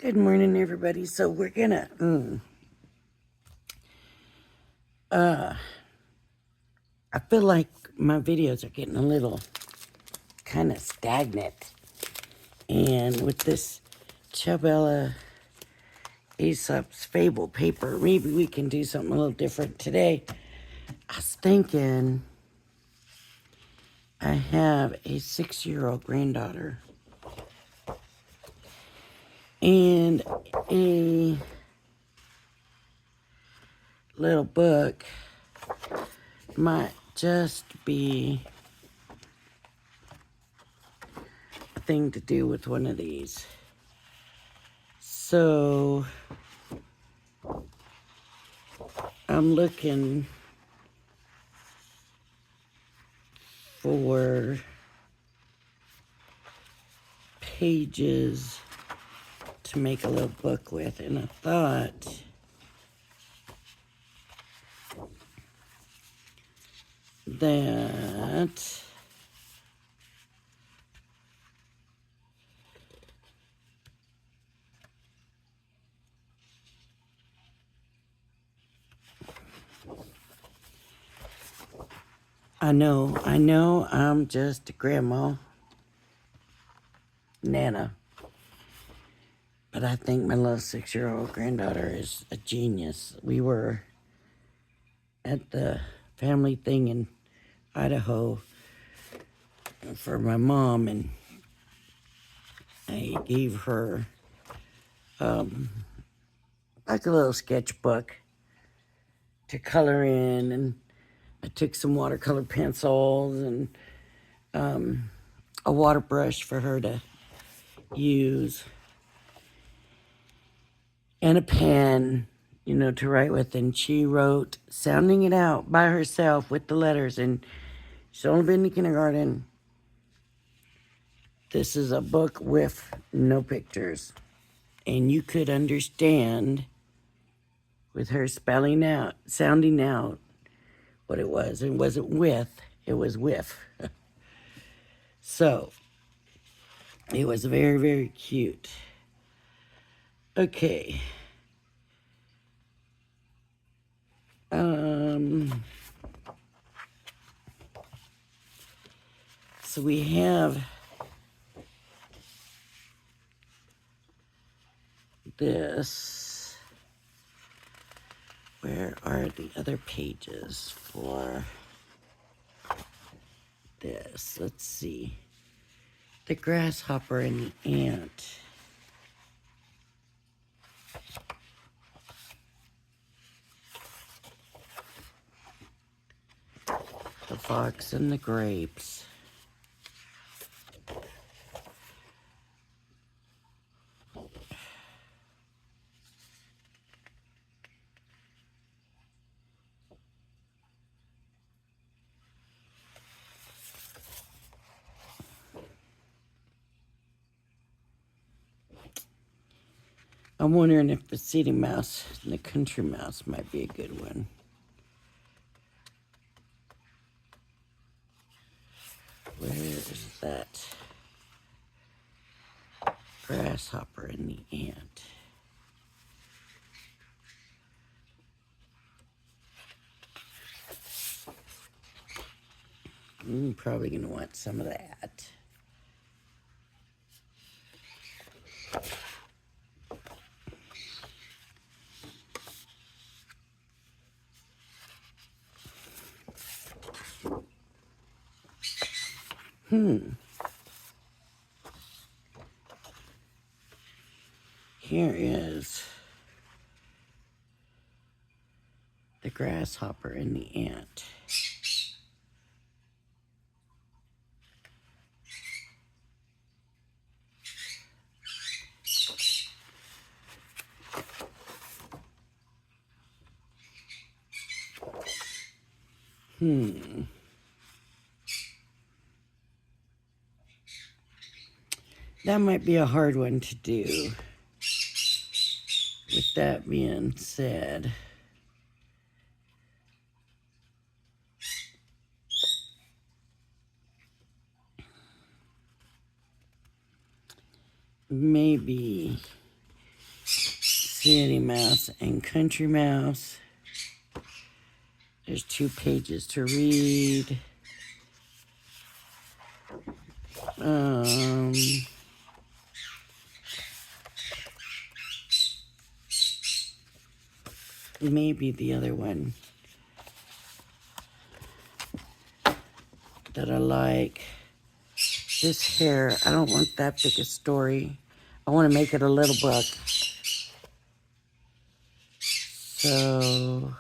Good morning, everybody. So we're gonna, I feel like my videos are getting a little kind of stagnant. And with this Ciao, Aesop's Fable paper, maybe we can do something a little different today. I was thinking I have a 6-year-old granddaughter and a little book might just be a thing to do with one of these. So I'm looking for pages to make a little book with, and I thought that I know I'm just a grandma Nana, but I think my little 6-year-old granddaughter is a genius. We were at the family thing in Idaho for my mom, and I gave her like a little sketchbook to color in, and I took some watercolor pencils and a water brush for her to use, and a pen, to write with. And she wrote, sounding it out by herself with the letters, and she's only been in kindergarten. This is a book with no pictures, and you could understand with her spelling out, sounding out what it was. It wasn't with, it was with. So it was very, very cute. Okay. So we have this. Where are the other pages for this? Let's see. The grasshopper and the ant. The fox and the grapes. I'm wondering if the city mouse and the country mouse might be a good one. Where is that? Grasshopper and the ant. I'm probably going to want some of that. Here is the grasshopper and the ant. That might be a hard one to do. With that being said, maybe City Mouse and Country Mouse. There's 2 pages to read. Maybe the other one that I like. This hair, I don't want that big a story. I want to make it a little book. So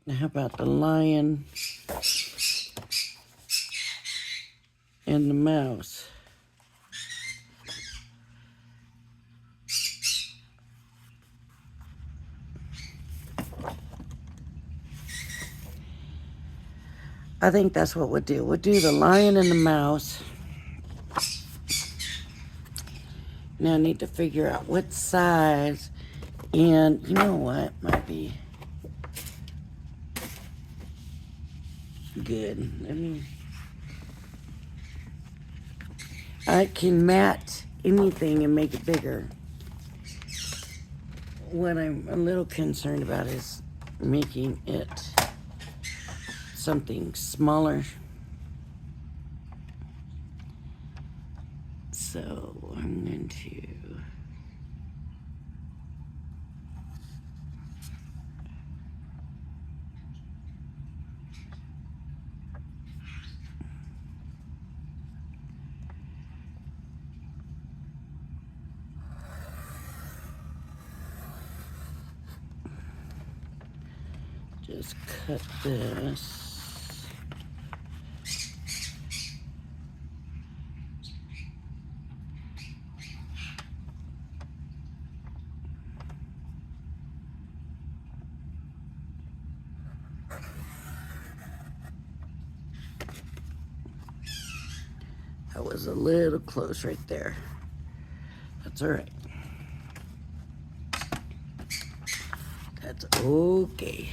now how about the lion and the mouse? I think that's what we'll do. We'll do the lion and the mouse. Now I need to figure out what size. And you know what might be good. I can mat anything and make it bigger. What I'm a little concerned about is making it something smaller. So I'm going to just cut this. That was a little close right there. That's all right. That's okay.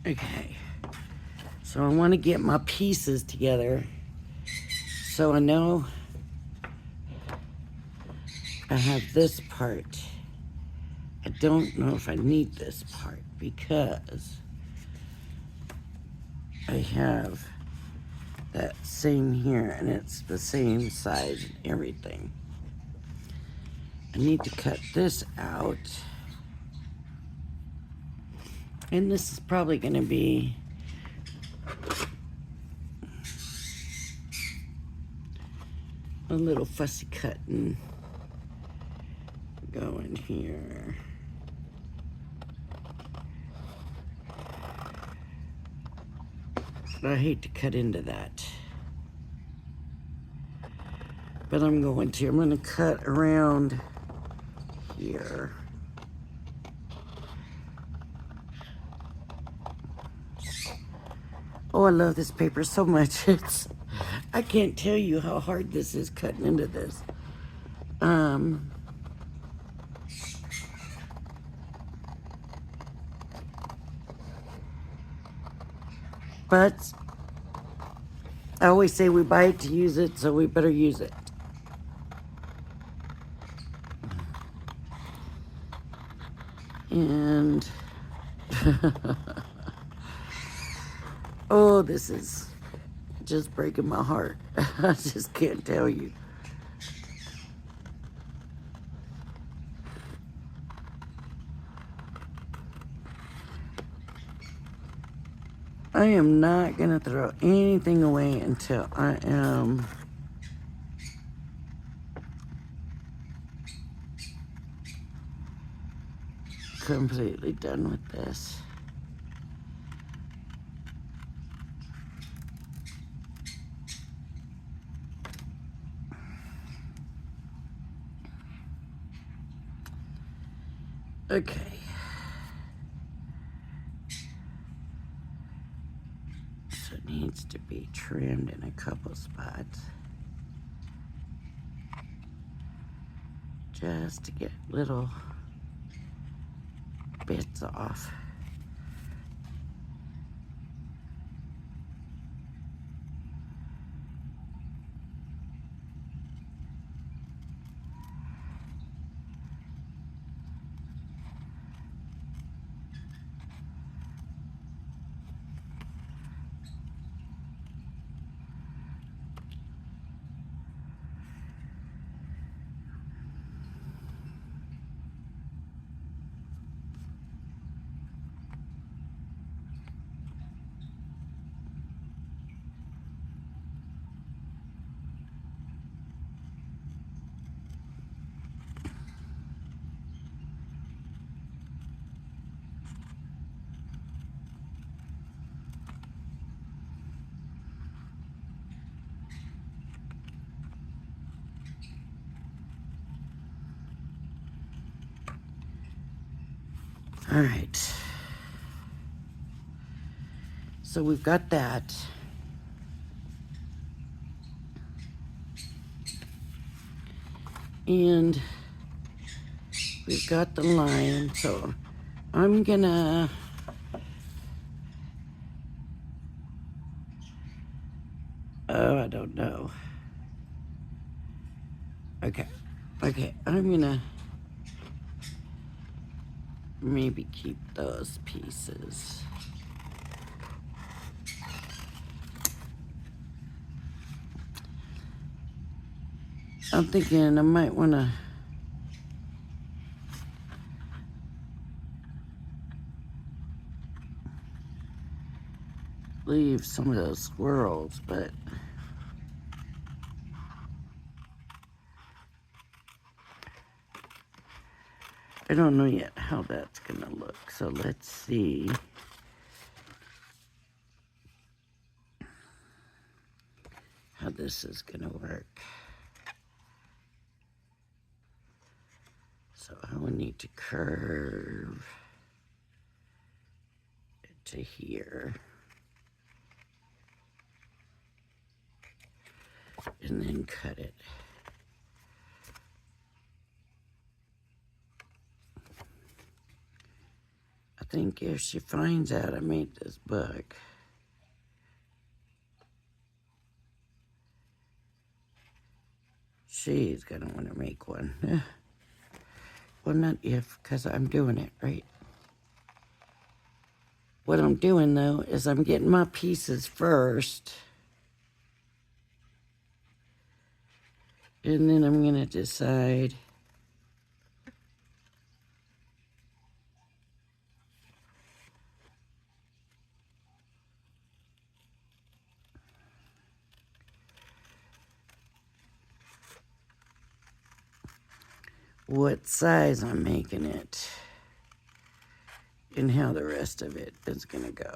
Okay. So I want to get my pieces together. So I know I have this part. I don't know if I need this part because I have that same here and it's the same size and everything. I need to cut this out. And this is probably going to be a little fussy cutting going here. But I hate to cut into that. But I'm going to cut around here. Oh, I love this paper so much. I can't tell you how hard this is cutting into this. But I always say we buy it to use it, so we better use it. And oh, this is just breaking my heart. I just can't tell you. I am not going to throw anything away until I am completely done with this. Okay. So it needs to be trimmed in a couple spots. Just to get little bits off. All right. So we've got that. And we've got the lion, so I'm gonna I don't know. Okay, I'm gonna maybe keep those pieces. I'm thinking I might wanna leave some of those squirrels, but I don't know yet how that's gonna look. So let's see. How this is gonna work. So I would need to curve it to here. And then cut it. I think if she finds out I made this book, she's gonna want to make one. Well, not if, because I'm doing it, right? What I'm doing, though, is I'm getting my pieces first. And then I'm gonna decide what size I'm making it and how the rest of it is gonna go.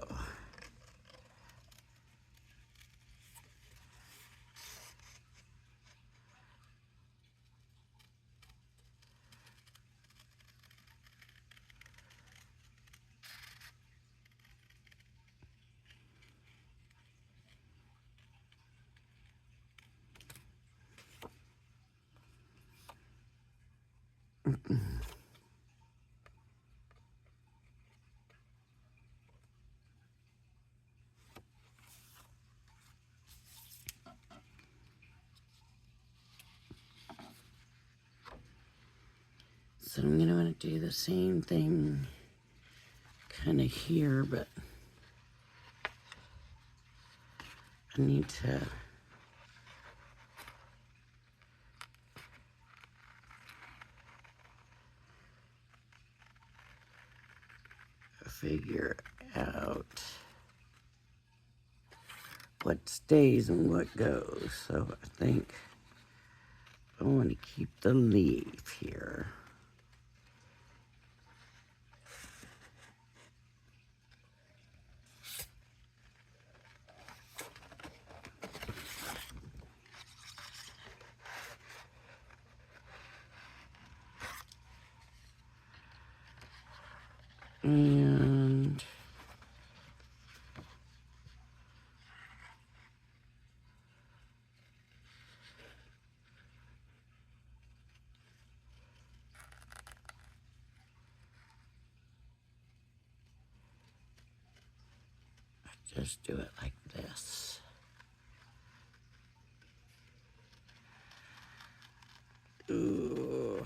So I'm gonna want to do the same thing kind of here, but I need to figure out what stays and what goes. So I think I want to keep the leaf here. And just do it like this. Ooh.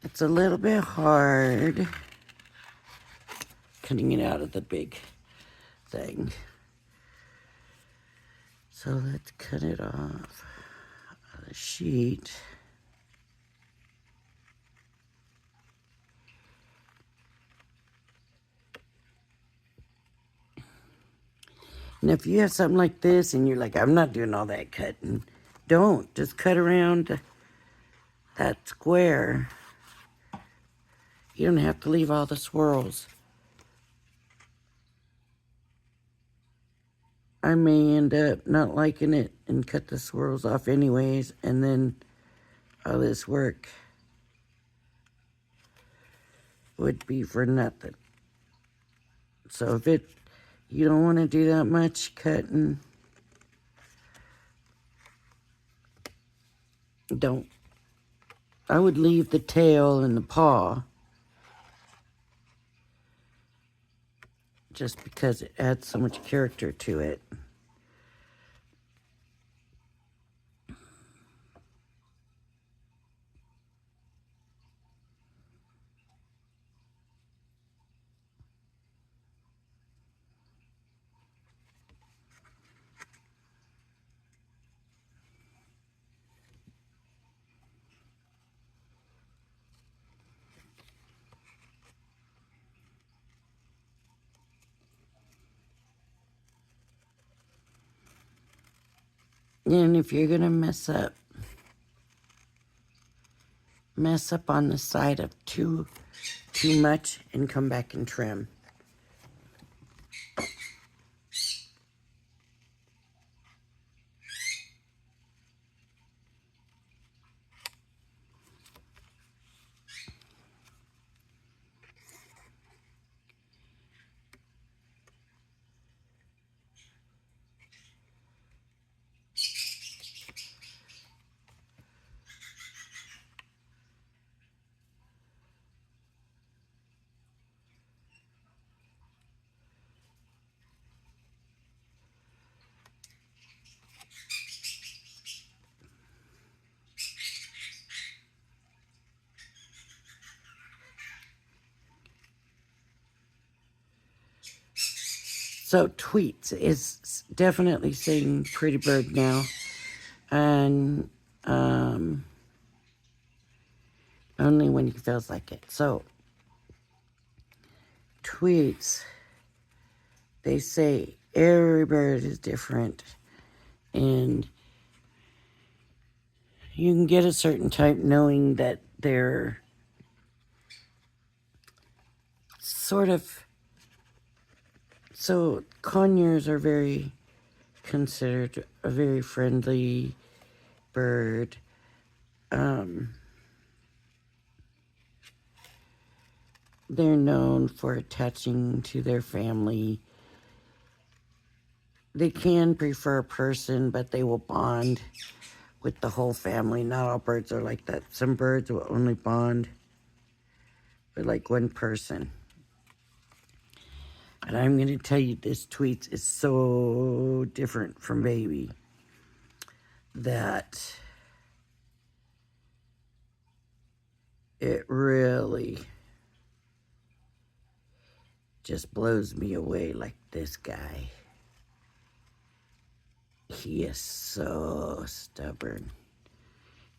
It's a little bit hard cutting it out of the big thing. So let's cut it off of the sheet. And if you have something like this and you're like, I'm not doing all that cutting, don't. Just cut around that square. You don't have to leave all the swirls. I may end up not liking it and cut the swirls off anyways, and then all this work would be for nothing. So if you don't want to do that much cutting, don't. I would leave the tail and the paw just because it adds so much character to it. And if you're gonna mess up on the side of too much and come back and trim. So Tweets is definitely saying Pretty Bird now. And only when he feels like it. So Tweets, they say every bird is different. And you can get a certain type knowing that they're sort of, so conures are very considered a very friendly bird. They're known for attaching to their family. They can prefer a person, but they will bond with the whole family. Not all birds are like that. Some birds will only bond with like one person. And I'm going to tell you, this Tweets is so different from Baby that it really just blows me away. Like this guy, he is so stubborn.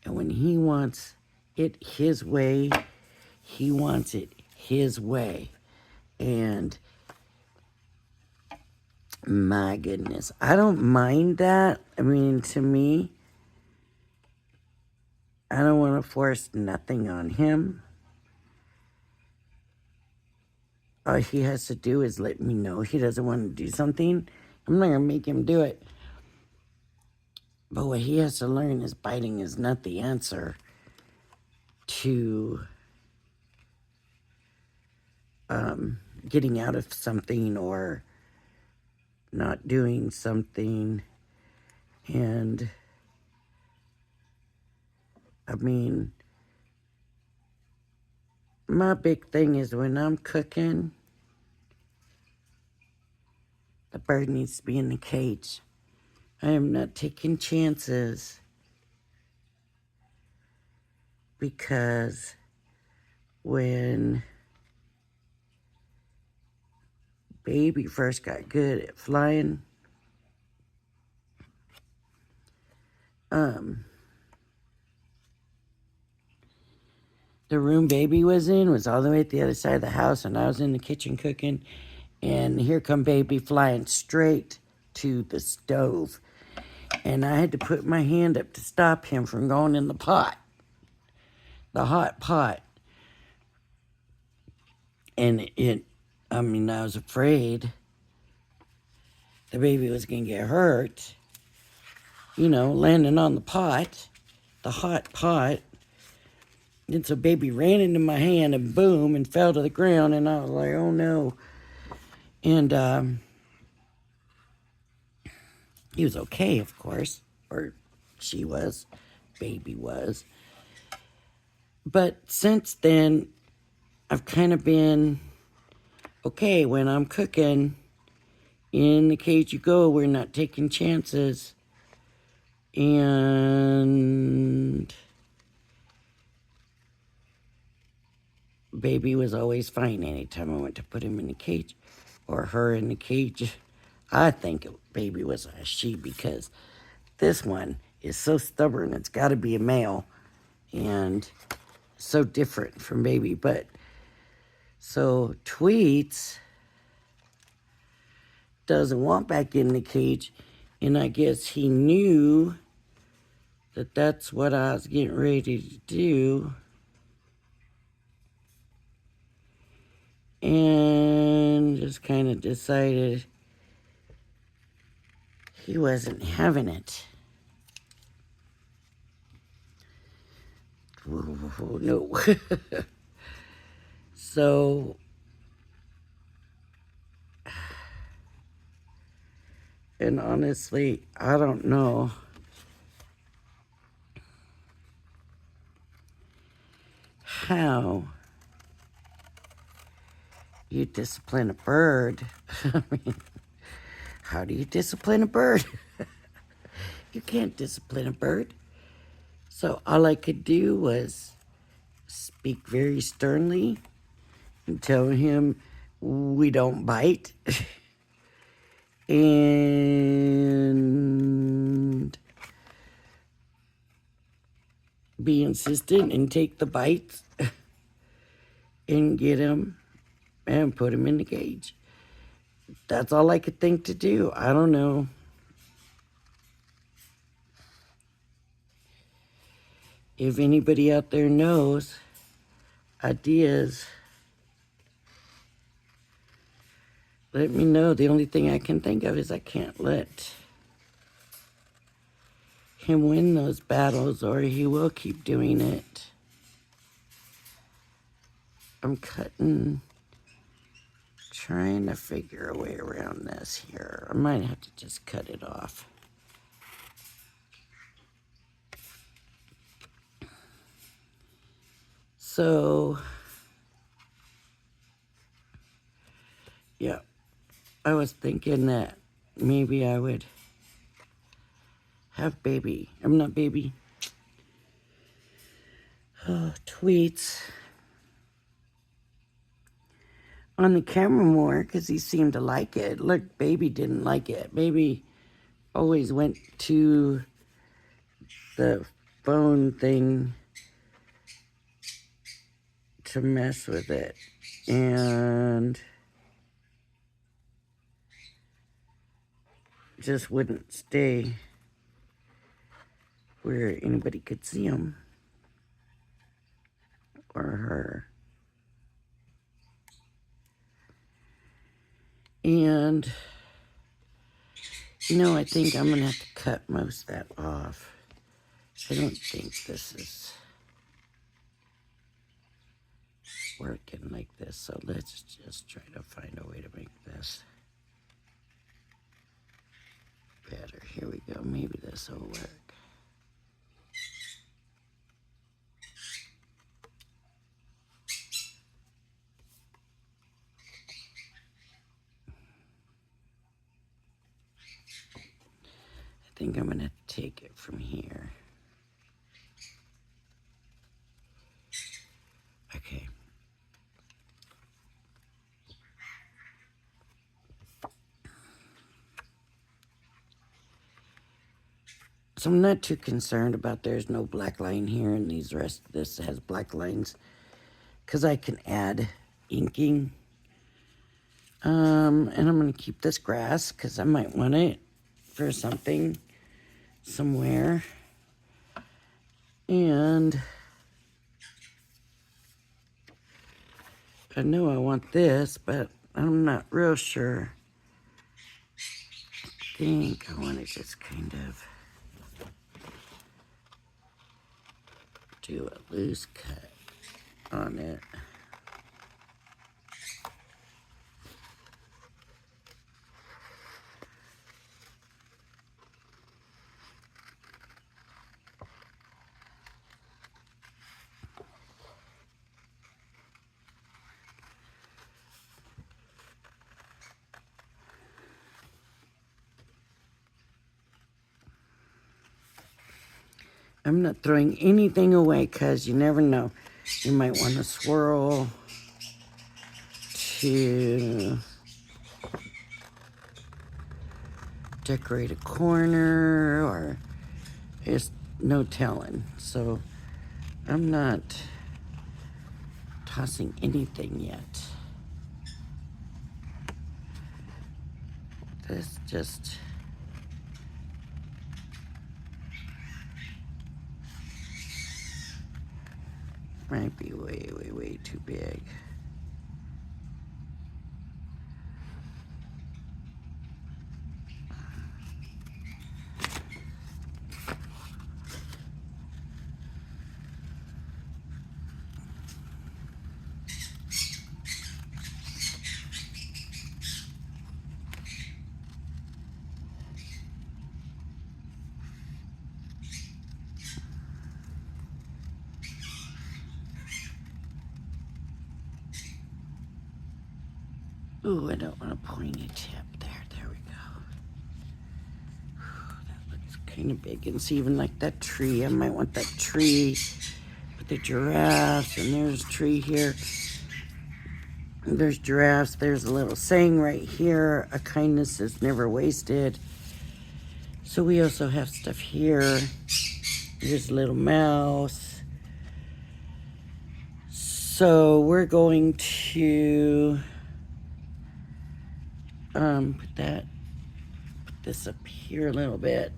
And when he wants it his way, he wants it his way. And my goodness, I don't mind that. I mean, to me, I don't want to force nothing on him. All he has to do is let me know he doesn't want to do something. I'm not going to make him do it. But what he has to learn is biting is not the answer to getting out of something or not doing something. And I mean, my big thing is when I'm cooking, the bird needs to be in the cage. I am not taking chances because when baby first got good at flying, the room baby was in was all the way at the other side of the house, and I was in the kitchen cooking, and here come baby flying straight to the stove. And I had to put my hand up to stop him from going in the pot, the hot pot. And I was afraid the baby was going to get hurt, landing on the pot, the hot pot. And so baby ran into my hand and boom, and fell to the ground. And I was like, oh no. And he was okay, of course. Or she was. Baby was. But since then, I've kind of been, okay, when I'm cooking, in the cage you go, we're not taking chances. And baby was always fine anytime I went to put him in the cage or her in the cage. I think baby was a she because this one is so stubborn. It's got to be a male and so different from baby. But so Tweets doesn't want back in the cage, and I guess he knew that that's what I was getting ready to do. And just kind of decided he wasn't having it. No. So, and honestly, I don't know how you discipline a bird. I mean, how do you discipline a bird? You can't discipline a bird. So all I could do was speak very sternly and tell him we don't bite. And be insistent and take the bites and get him and put him in the cage. That's all I could think to do. I don't know. If anybody out there knows ideas, let me know. The only thing I can think of is I can't let him win those battles or he will keep doing it. I'm trying to figure a way around this here. I might have to just cut it off. So, yeah, I was thinking that maybe I would have Tweets on the camera more because he seemed to like it. Look, baby didn't like it. Baby always went to the phone thing to mess with it. And just wouldn't stay where anybody could see him or her. And, I think I'm going to have to cut most of that off. I don't think this is working like this, so let's just try to find a way to make this better. Here we go. Maybe this will work. think I'm gonna take it from here. Okay. So I'm not too concerned about there's no black line here, and this has black lines, because I can add inking. And I'm going to keep this grass because I might want it for something somewhere. And I know I want this, but I'm not real sure. I think I want to just kind of do a loose cut on it. I'm not throwing anything away because you never know. You might want to swirl to decorate a corner, or there's no telling. So I'm not tossing anything yet. This just might be way, way, way too big. Ooh, I don't want a pointy tip there. There we go. That looks kind of big. And see, even like that tree, I might want that tree with the giraffes, and there's a tree here. There's giraffes. There's a little saying right here, a kindness is never wasted. So we also have stuff here. There's a little mouse. So we're going to put this up here a little bit.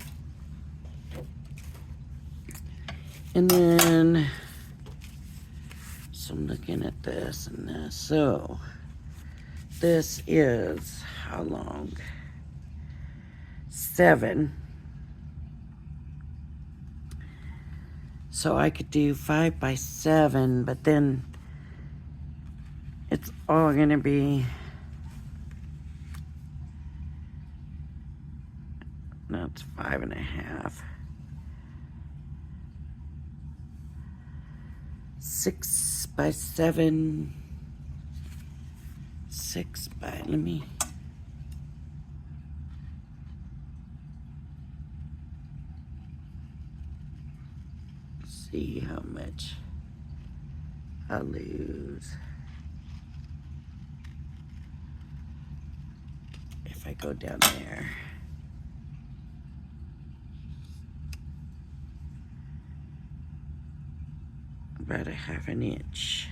And then, so I'm looking at this and this. So this is how long? 7. So I could do 5 by 7, but then it's all gonna be, no, it's 5.5. 6 by 7. 6 by, let me, see how much I lose if I go down there. About 1/2 inch.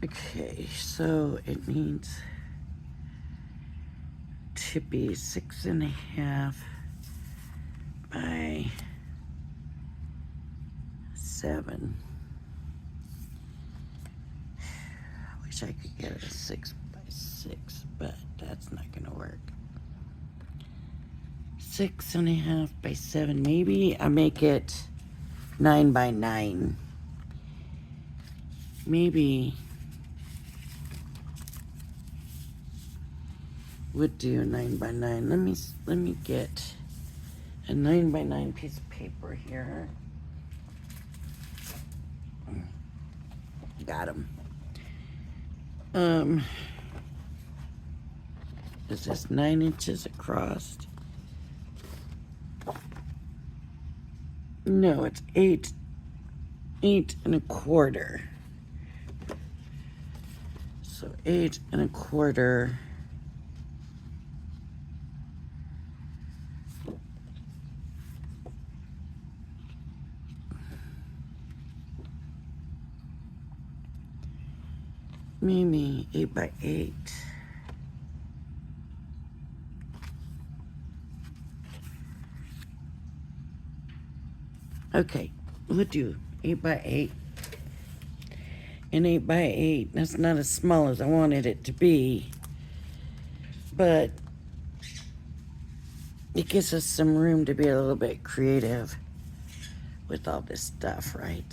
Okay, so it needs to be 6.5 by 7. I wish I could get a 6 by 6, but that's not gonna work. 6.5 by 7. Maybe I make it 9 by 9. Maybe would do a 9 by 9. Let me get a 9 by 9 piece of paper here. Got 'em. Is this 9 inches across? No, it's 8.25. So 8.25. Maybe 8 by 8. Okay, we'll do 8 by 8. And 8 by 8, that's not as small as I wanted it to be. But it gives us some room to be a little bit creative with all this stuff, right?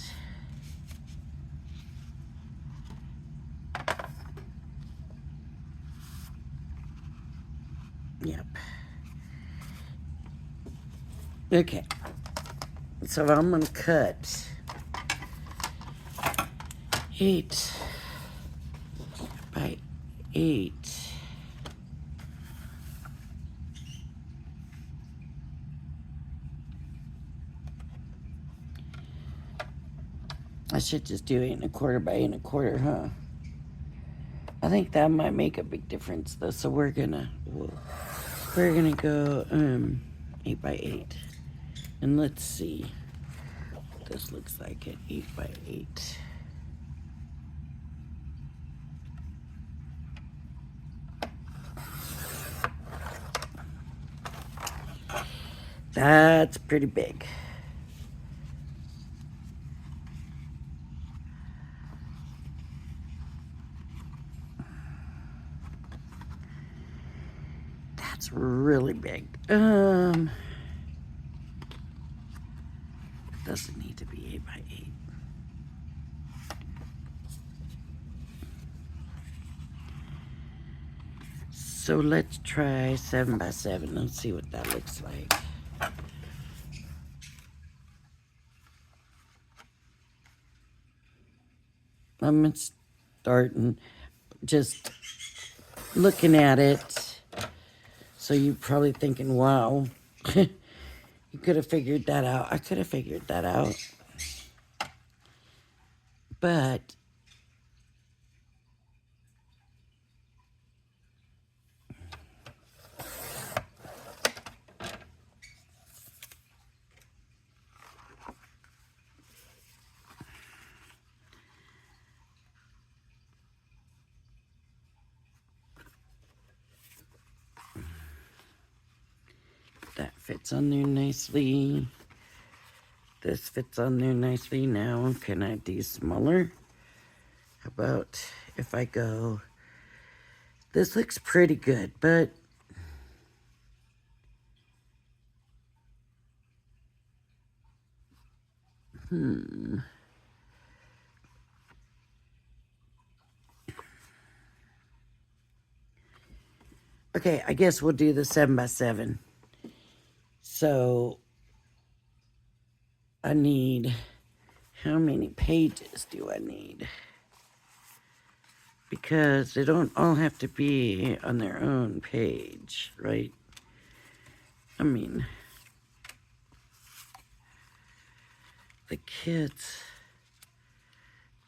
Yep. Okay. So I'm gonna cut 8 by 8. I should just do 8.25 by 8.25, huh? I think that might make a big difference though. So we're gonna go 8 by 8. And let's see what this looks like at 8 by 8. That's pretty big. That's really big. Doesn't need to be 8 by 8. So let's try 7 by 7. Let's see what that looks like. I'm starting just looking at it. So you're probably thinking, wow, you could have figured that out. I could have figured that out. But that fits on there nicely. This fits on there nicely. Now, can I do smaller? How about if I go, this looks pretty good, but okay, I guess we'll do the 7 by 7. So I need, how many pages do I need? Because they don't all have to be on their own page, right? I mean, the kids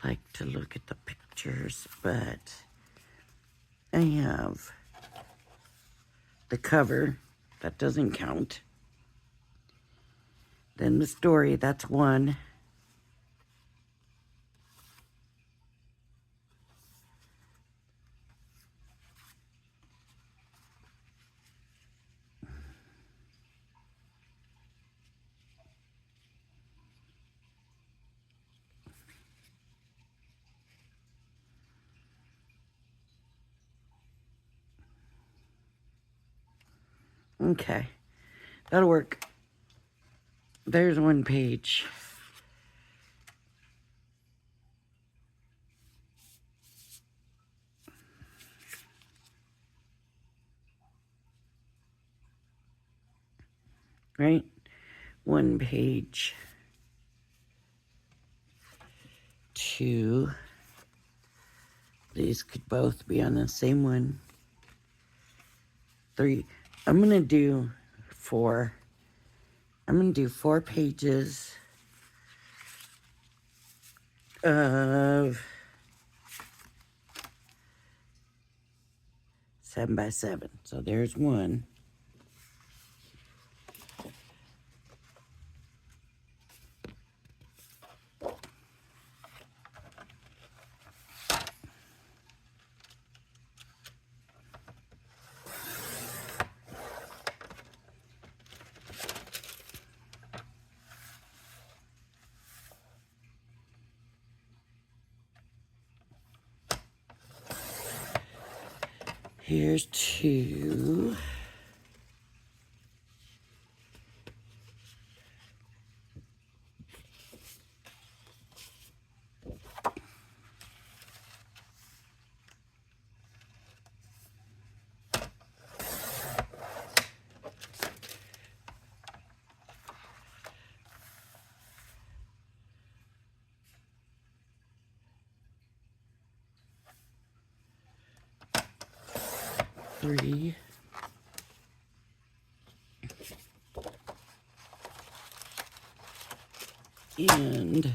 like to look at the pictures, but I have the cover, that doesn't count. Then the story, that's one. Okay, that'll work. There's one page. Right? One page. 2. These could both be on the same one. 3. I'm going to do 4. I'm going to do 4 pages of 7 by 7. So there's one. Here's 2. Three. And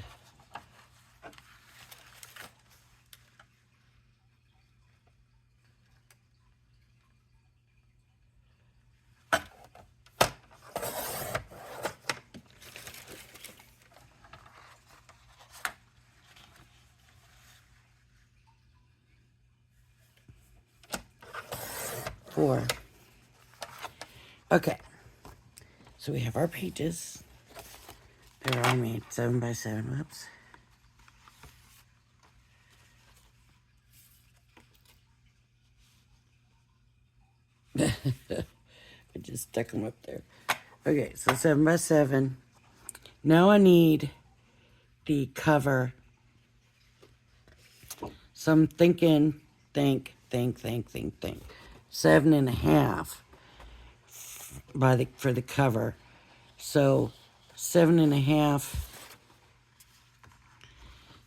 4. Okay. So we have our pages. They're all made 7 by 7. Whoops. I just stuck them up there. Okay, so 7 by 7. Now I need the cover. So I'm thinking, think. 7.5 for the cover. So 7.5.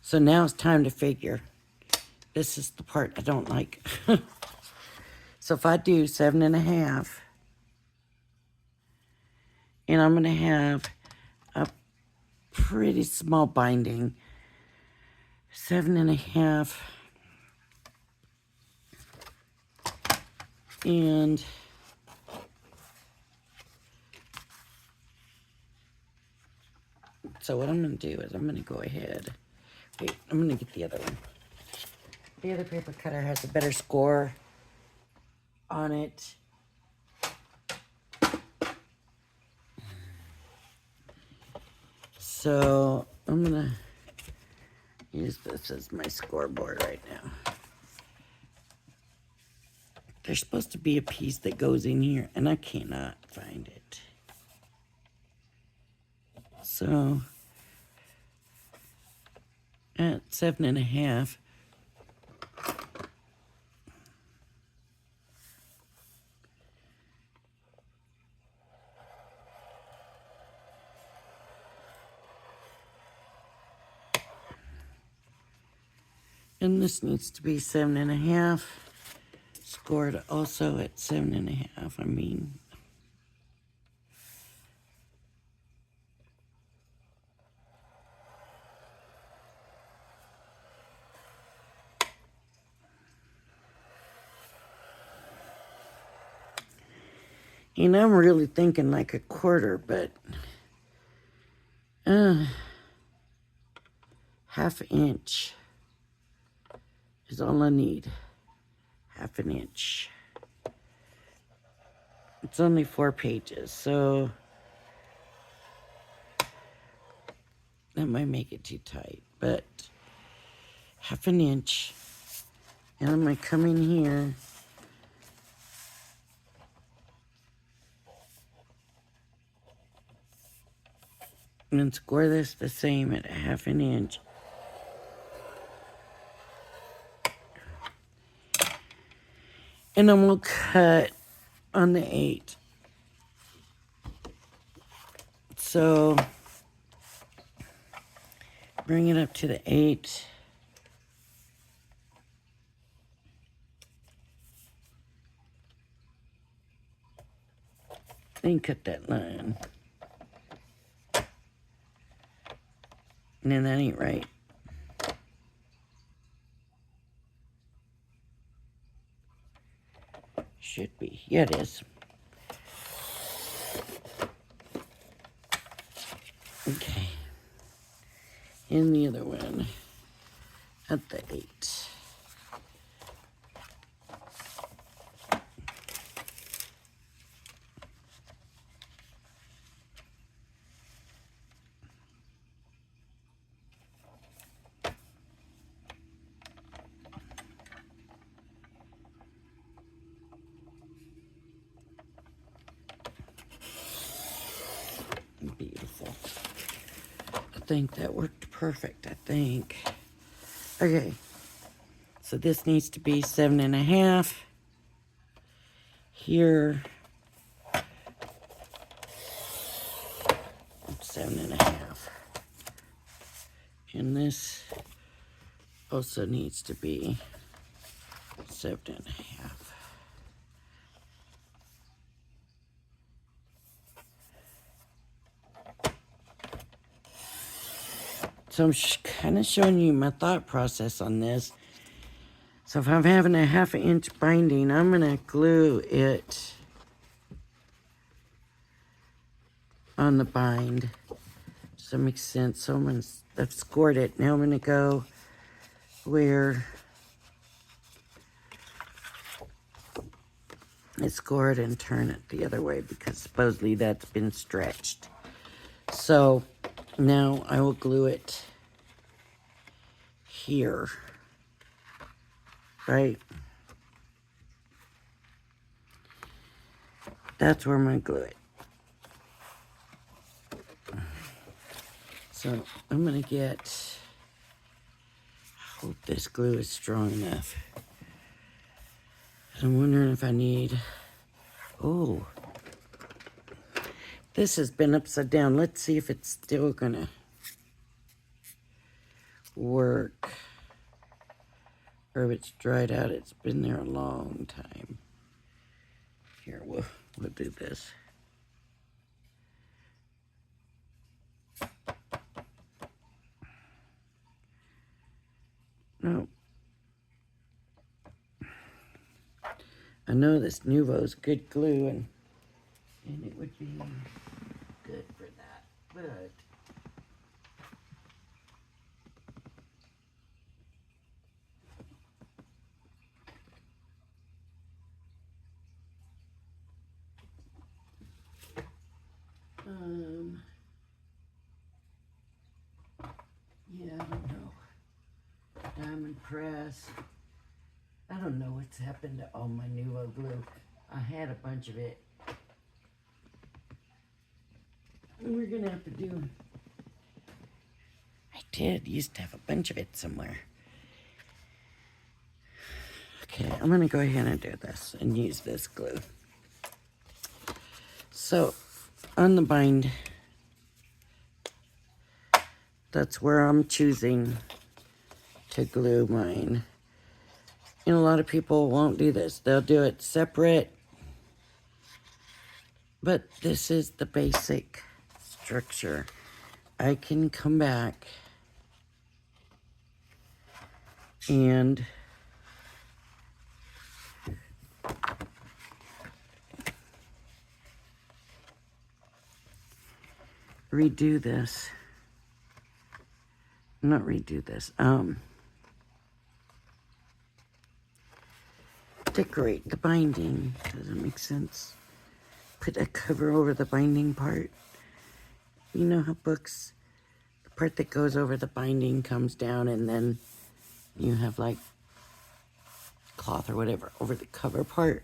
So now it's time to figure. This is the part I don't like. So if I do 7.5, and I'm going to have a pretty small binding, 7.5, and so what I'm going to do is I'm going to go ahead. Wait, I'm going to get the other one. The other paper cutter has a better score on it. So I'm going to use this as my scoreboard right now. There's supposed to be a piece that goes in here, and I cannot find it. So at 7.5, and this needs to be 7.5. Scored also at 7.5. I mean, and I'm really thinking like a quarter, but half inch is all I need. Half an inch. It's only 4 pages, so that might make it too tight, but half an inch. And I'm going to come in here and score this the same at half an inch. And then we'll cut on the 8. So bring it up to the 8. Then cut that line. No, that ain't right. Should be. Yeah, it is. Okay. And the other one at the 8. Beautiful. I think that worked perfect, I think. Okay. So this needs to be 7.5. Here, 7.5. And this also needs to be 7.5. So I'm kind of showing you my thought process on this. So if I'm having a 1/2 inch binding, I'm going to glue it on the bind. Does that make sense? So I've scored it. Now I'm going to go where it's scored and turn it the other way because supposedly that's been stretched. So now I will glue it here, right? That's where I'm going to glue it. So I'm going to get, I hope this glue is strong enough. I'm wondering if I need, oh, this has been upside down. Let's see if it's still going to work. Or if it's dried out, it's been there a long time. Here, we'll do this. No. I know this Nuvo's good glue and it would be good for that, but yeah, I don't know. Diamond press. I don't know what's happened to all my Nuvo glue. I had a bunch of it. We're gonna have to do. I did used to have a bunch of it somewhere. Okay, I'm gonna go ahead and do this and use this glue. So on the bind, that's where I'm choosing to glue mine. And a lot of people won't do this. They'll do it separate. But this is the basic structure. I can come back and redo this. Not redo this. Decorate the binding. Does that make sense? Put a cover over the binding part. You know how books, the part that goes over the binding comes down and then you have like cloth or whatever over the cover part.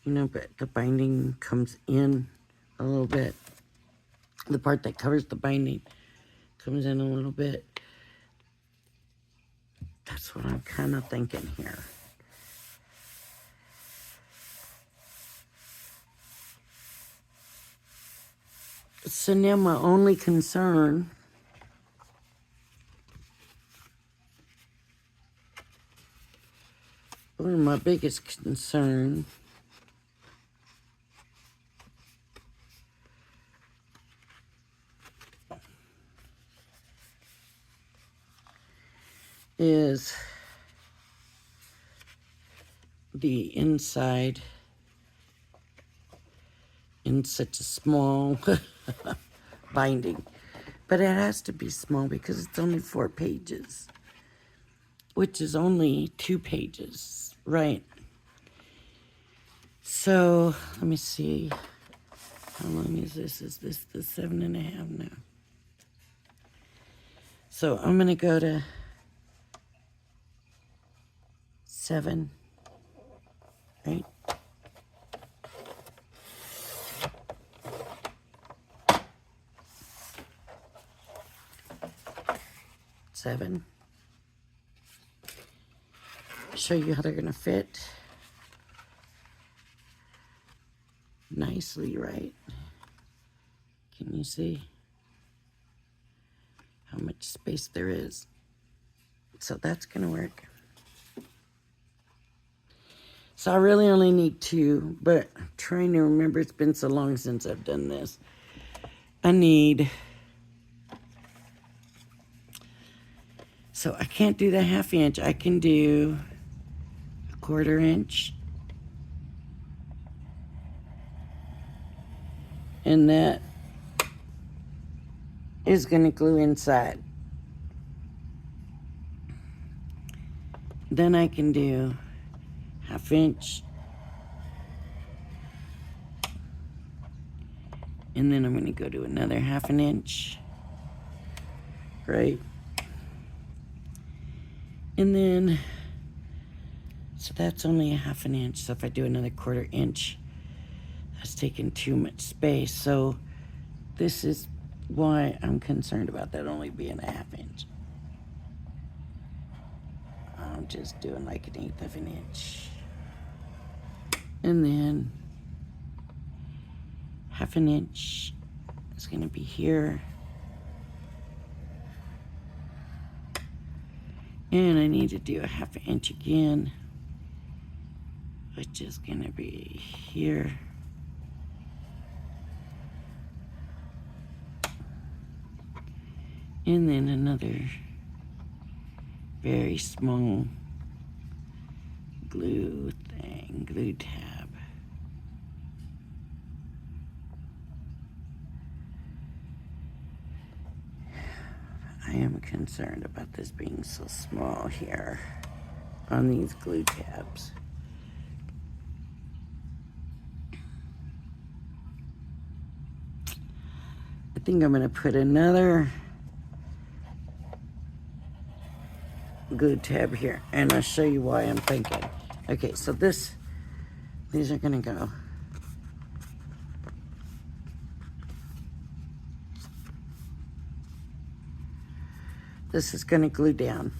You know, but the binding comes in a little bit. The part that covers the binding comes in a little bit. That's what I'm kind of thinking here. So now my only concern or my biggest concern is the inside in such a small binding. But it has to be small because it's only 4 pages, which is only 2 pages, right? So, let me see. How long is this? Is this the 7.5 now? So, I'm going to go to 7, right? Seven. Show you how they're going to fit nicely, right? Can you see how much space there is? So that's going to work. So I really only need 2, but I'm trying to remember, it's been so long since I've done this. I need, so I can't do the 1/2 inch. I can do a 1/4 inch. And that is going to glue inside. Then I can do 1/2 inch. And then I'm going to go to another 1/2 inch. Right? And then, so that's only a 1/2 inch. So if I do another 1/4 inch, that's taking too much space. So this is why I'm concerned about that only being a 1/2 inch. I'm just doing like 1/8 of an inch. And then 1/2 inch is going to be here. And I need to do a 1/2 inch again, which is going to be here. And then another very small glue thing, glue tab. I am concerned about this being so small here on these glue tabs. I think I'm going to put another glue tab here, and I'll show you why I'm thinking. Okay, so these are going to go. This is going to glue down,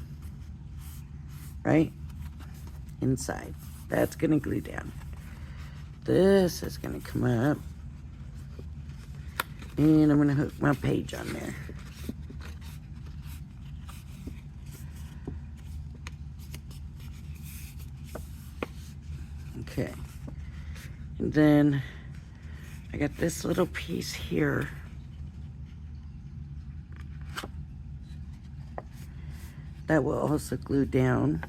right? Inside. That's going to glue down. This is going to come up. And I'm going to hook my page on there. Okay. And then I got this little piece here. That will also glue down.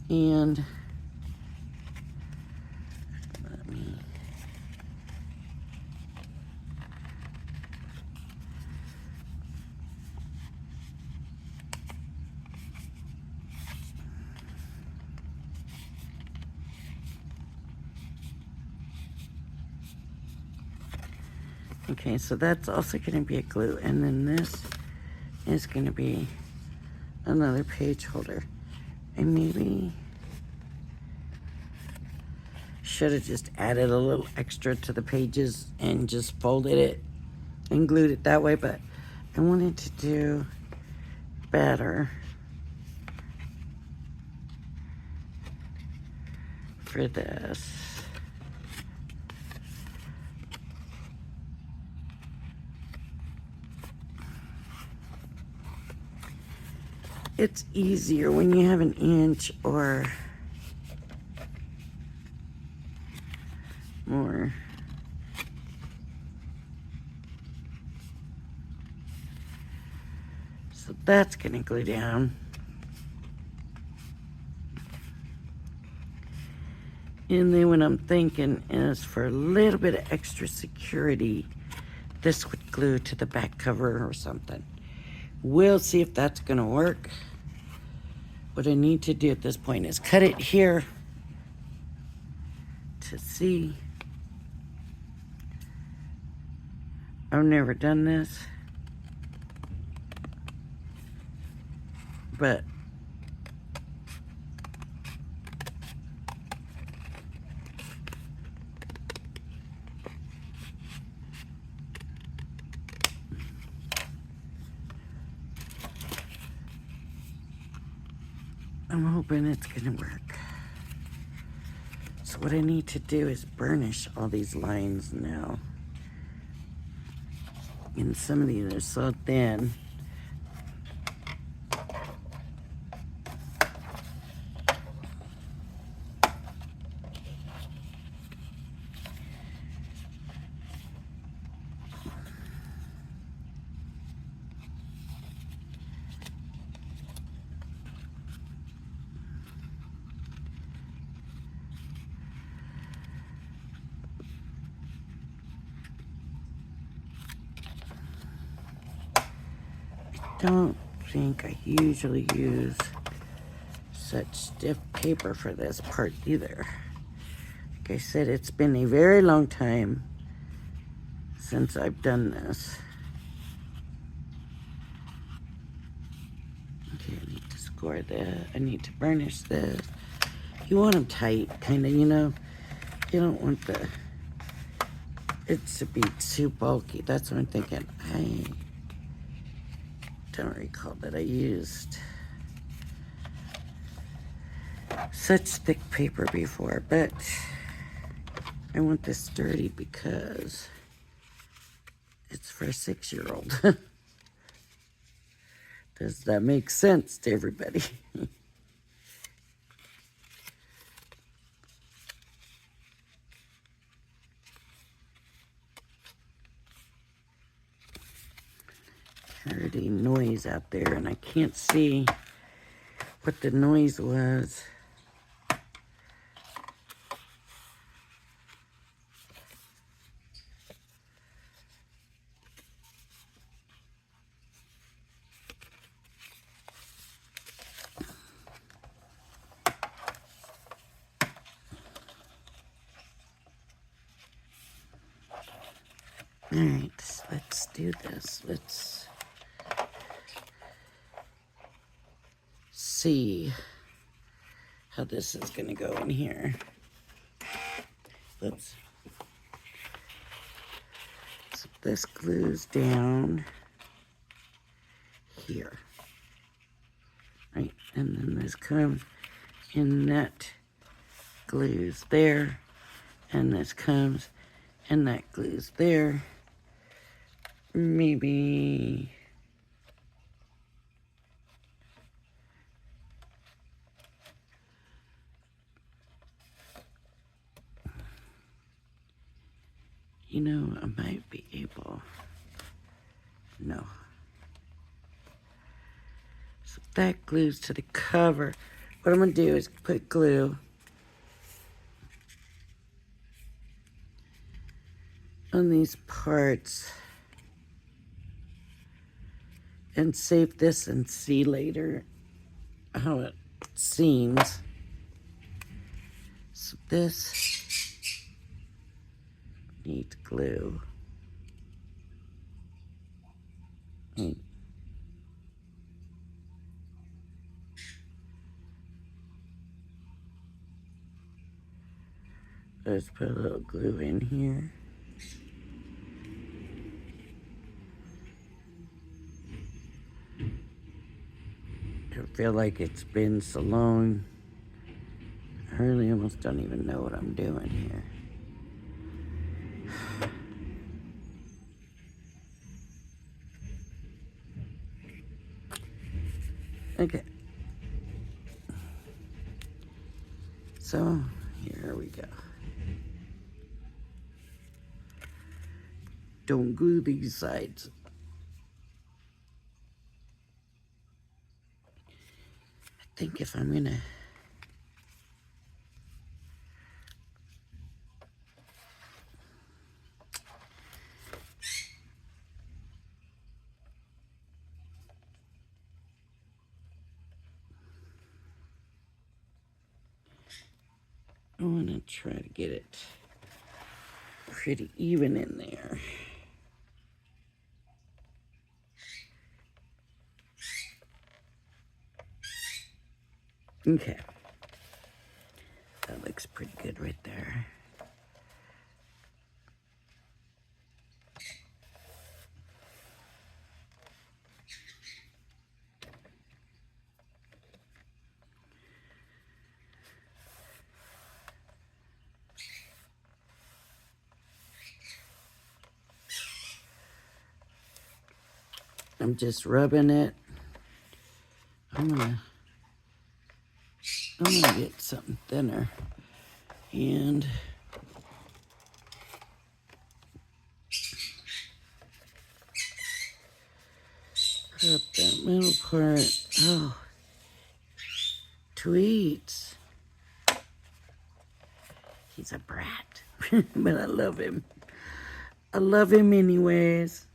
And let me okay, so that's also going to be a glue, and then this is going to be another page holder. And maybe should have just added a little extra to the pages and just folded it and glued it that way, but I wanted to do better for this. It's easier when you have an inch or more. that's going to glue down. And then what I'm thinking is for a little bit of extra security, this would glue to the back cover or something. We'll see if that's going to work. What I need to do at this point is cut it here to see. I've never done this, but I'm hoping it's gonna work. So what I need to do is burnish all these lines now. And some of these are so thin. Don't think I usually use such stiff paper for this part either. Like I said, it's been a very long time since I've done this. Okay, I need to score this. I need to burnish this. You want them tight, kind of, you know. You don't want it to be too bulky. That's what I'm thinking. I don't recall that I used such thick paper before, but I want this sturdy because it's for a 6-year-old. Does that make sense to everybody? I heard a noise out there and I can't see what the noise was. All right, let's do this. Let's see how this is going to go in here. Oops. So this glues down here. Right, and then this comes and that glues there, and this comes and that glues there. Maybe you know, I might be able. No. So that glues to the cover. What I'm going to do is put glue on these parts and save this and see later how it seems. So this needs glue. And let's put a little glue in here. I feel like it's been so long. I really almost don't even know what I'm doing here. Okay. So, here we go. Don't glue these sides. think if I'm gonna I want to try to get it pretty even in there. Okay. That looks pretty good right there. I'm just rubbing it. I'm gonna get something thinner and rub that middle part. Oh, Tweets. He's a brat, but I love him. I love him anyways.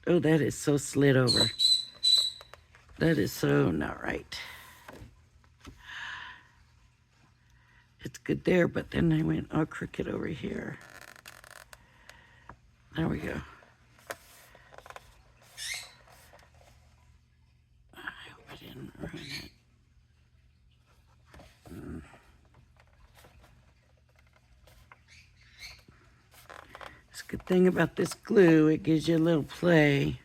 Oh, that is so slid over. That is so not right. It's good there, but then I went all crooked over here. There we go. I hope I didn't ruin it. It's a good thing about this glue, it gives you a little play.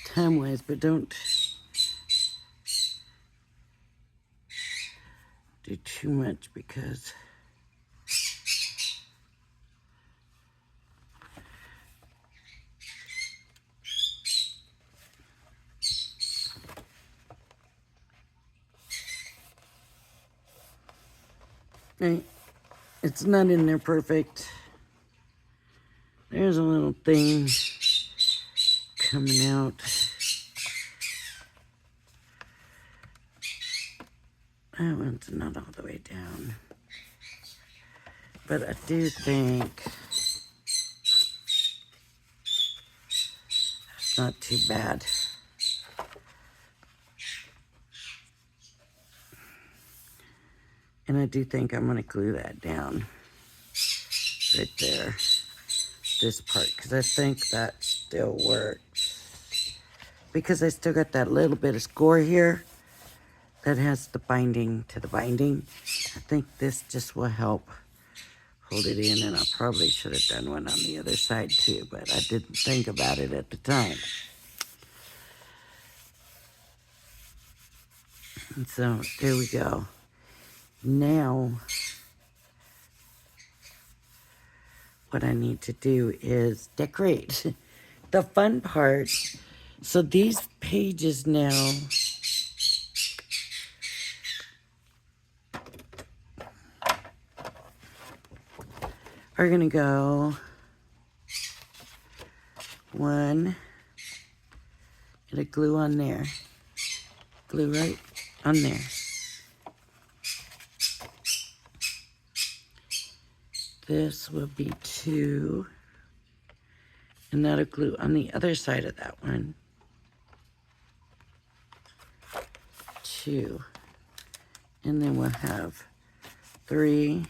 Time-wise, but don't do too much because right, it's not in there perfect. There's a little thing coming out. That one's not all the way down. But I do think it's not too bad. And I do think I'm gonna glue that down right there, this part, because I think that still works. Because I still got that little bit of score here that has the binding to the binding. I think this just will help hold it in, and I probably should have done one on the other side too, but I didn't think about it at the time. And so there we go. Now, what I need to do is decorate. The fun part, so these pages now are gonna go one, get a glue on there, glue right on there. This will be 2, and that'll glue on the other side of that one. 2, and then we'll have 3,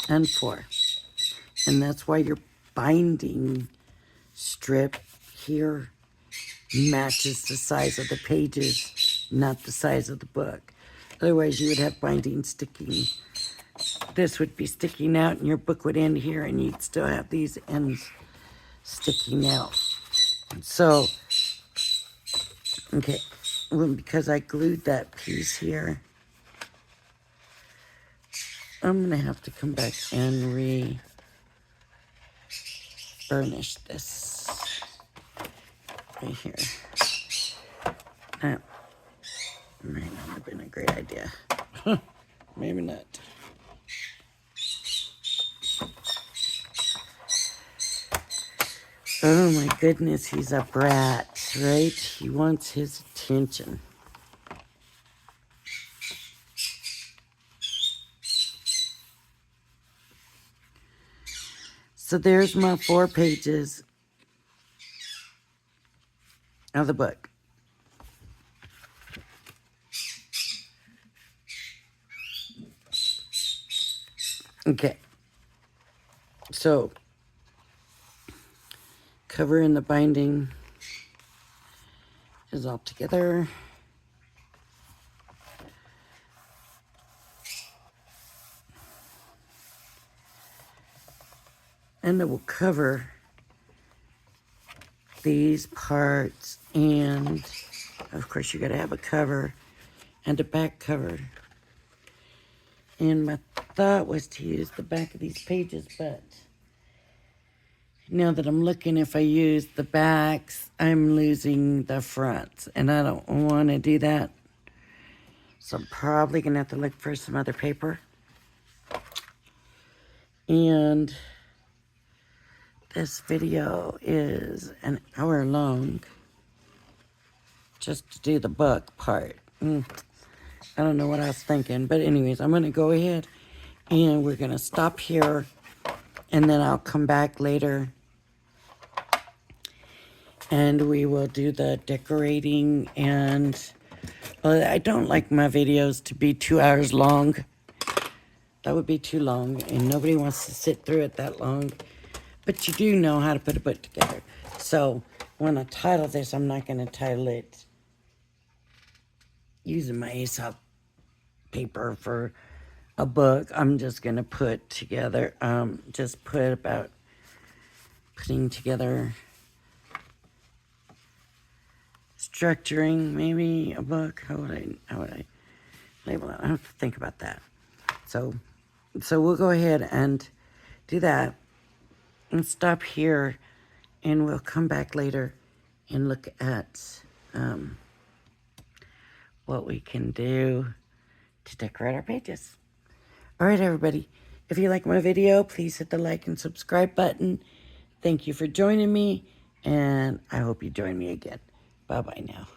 and 4. And that's why your binding strip here matches the size of the pages, not the size of the book. Otherwise, you would have binding sticking. This would be sticking out, and your book would end here, and you'd still have these ends sticking out. So, okay, well, because I glued that piece here, I'm gonna have to come back and re-burnish this right here. Now, Might not have been a great idea. Maybe not. Oh my goodness, he's a brat, right? He wants his attention. So there's my 4 pages of the book. Okay. So, cover and the binding is all together. And it will cover these parts, and of course you gotta have a cover and a back cover. And my thought was to use the back of these pages, but now that I'm looking, if I use the backs, I'm losing the fronts, and I don't want to do that. So I'm probably gonna have to look for some other paper. And this video is an hour long just to do the book part. I don't know what I was thinking, but anyways, I'm gonna go ahead and we're gonna stop here, and then I'll come back later and we will do the decorating. And I don't like my videos to be 2 hours long. That would be too long, and nobody wants to sit through it that long. But you do know how to put a book together. So when I title this, I'm not going to title it using my Aesop paper for a book. I'm just going to put together, just put about putting together, structuring maybe a book. How would I label it? I have to think about that. So we'll go ahead and do that and stop here, and we'll come back later and look at what we can do to decorate our pages. All right, everybody. If you like my video, please hit the like and subscribe button. Thank you for joining me, and I hope you join me again. Bye-bye now.